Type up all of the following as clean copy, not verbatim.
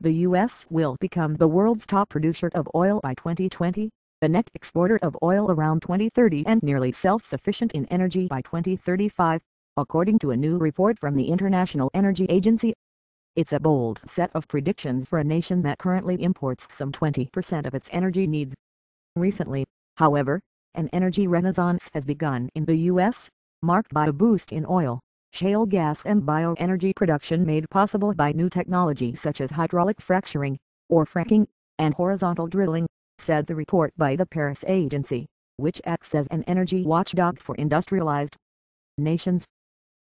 The U.S. will become the world's top producer of oil by 2020, the net exporter of oil around 2030 and nearly self-sufficient in energy by 2035, according to a new report from the International Energy Agency. It's a bold set of predictions for a nation that currently imports some 20% of its energy needs. Recently, however, an energy renaissance has begun in the U.S., marked by a boost in oil, shale gas and bioenergy production made possible by new technology such as hydraulic fracturing, or fracking, and horizontal drilling, said the report by the Paris Agency, which acts as an energy watchdog for industrialized nations.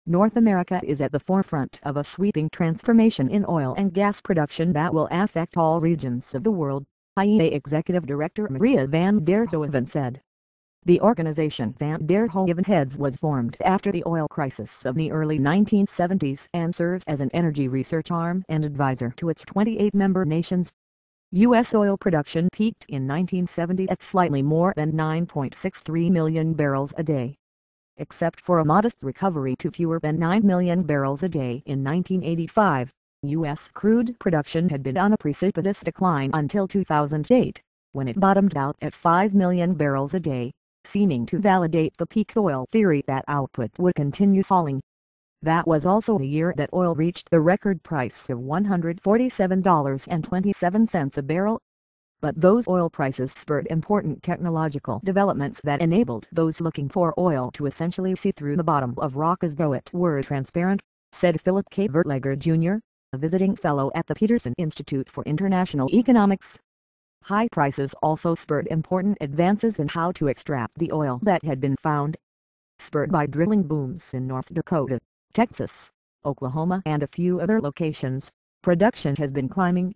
North America is at the forefront of a sweeping transformation in oil and gas production that will affect all regions of the world, IEA Executive Director Maria van der Hoeven said. The organization Van der Hoeven heads was formed after the oil crisis of the early 1970s and serves as an energy research arm and advisor to its 28 member nations. U.S. oil production peaked in 1970 at slightly more than 9.63 million barrels a day. Except for a modest recovery to fewer than 9 million barrels a day in 1985, U.S. crude production had been on a precipitous decline until 2008, when it bottomed out at 5 million barrels a day, seeming to validate the peak oil theory that output would continue falling. That was also the year that oil reached the record price of $147.27 a barrel. But those oil prices spurred important technological developments that enabled those looking for oil to essentially see through the bottom of rock as though it were transparent, said Philip K. Vertlager Jr., a visiting fellow at the Peterson Institute for International Economics. High prices also spurred important advances in how to extract the oil that had been found. Spurred by drilling booms in North Dakota, Texas, Oklahoma and a few other locations, production has been climbing.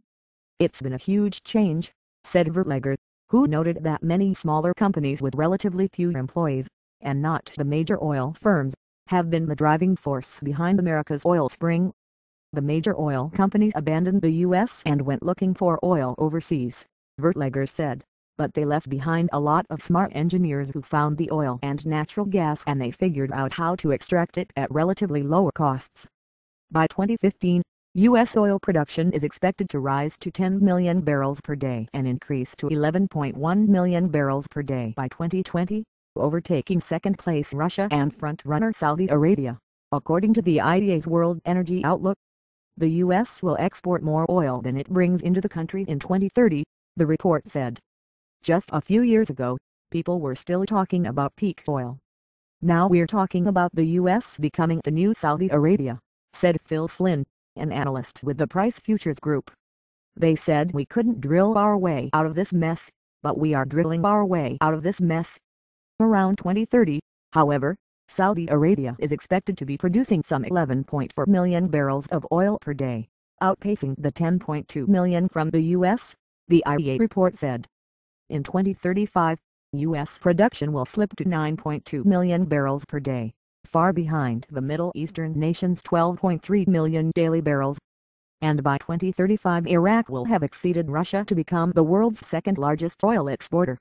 It's been a huge change, said Vertlager, who noted that many smaller companies with relatively few employees, and not the major oil firms, have been the driving force behind America's oil spring. The major oil companies abandoned the U.S. and went looking for oil overseas, Vertlager said, but they left behind a lot of smart engineers who found the oil and natural gas and they figured out how to extract it at relatively lower costs. By 2015, U.S. oil production is expected to rise to 10 million barrels per day and increase to 11.1 million barrels per day by 2020, overtaking second-place Russia and front-runner Saudi Arabia, according to the IEA's World Energy Outlook. The U.S. will export more oil than it brings into the country in 2030, the report said. Just a few years ago, people were still talking about peak oil. Now we're talking about the U.S. becoming the new Saudi Arabia, said Phil Flynn, an analyst with the Price Futures Group. They said we couldn't drill our way out of this mess, but we are drilling our way out of this mess. Around 2030, however, Saudi Arabia is expected to be producing some 11.4 million barrels of oil per day, outpacing the 10.2 million from the U.S., the IEA report said. In 2035, U.S. production will slip to 9.2 million barrels per day, far behind the Middle Eastern nation's 12.3 million daily barrels. And by 2035 Iraq will have exceeded Russia to become the world's second-largest oil exporter.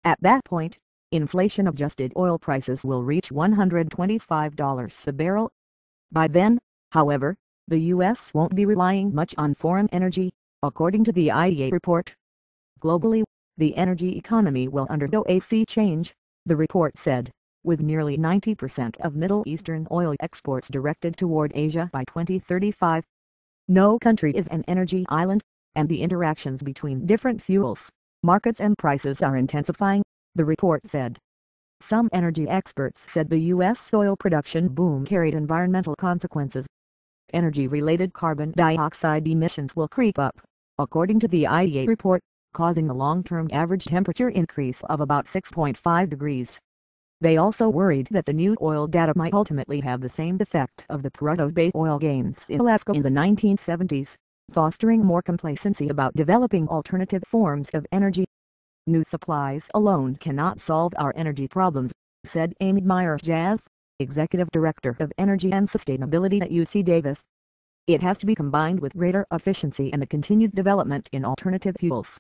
At that point, inflation-adjusted oil prices will reach $125 a barrel. By then, however, the U.S. won't be relying much on foreign energy, according to the IEA report. Globally, the energy economy will undergo a sea change, the report said, with nearly 90% of Middle Eastern oil exports directed toward Asia by 2035. No country is an energy island, and the interactions between different fuels, markets and prices are intensifying, the report said. Some energy experts said the U.S. oil production boom carried environmental consequences. Energy-related carbon dioxide emissions will creep up, according to the IEA report, causing a long-term average temperature increase of about 6.5 degrees. They also worried that the new oil data might ultimately have the same effect of the Prudhoe Bay oil gains in Alaska in the 1970s, fostering more complacency about developing alternative forms of energy. New supplies alone cannot solve our energy problems, said Amy Myers-Jath, Executive Director of Energy and Sustainability at UC Davis. It has to be combined with greater efficiency and the continued development in alternative fuels.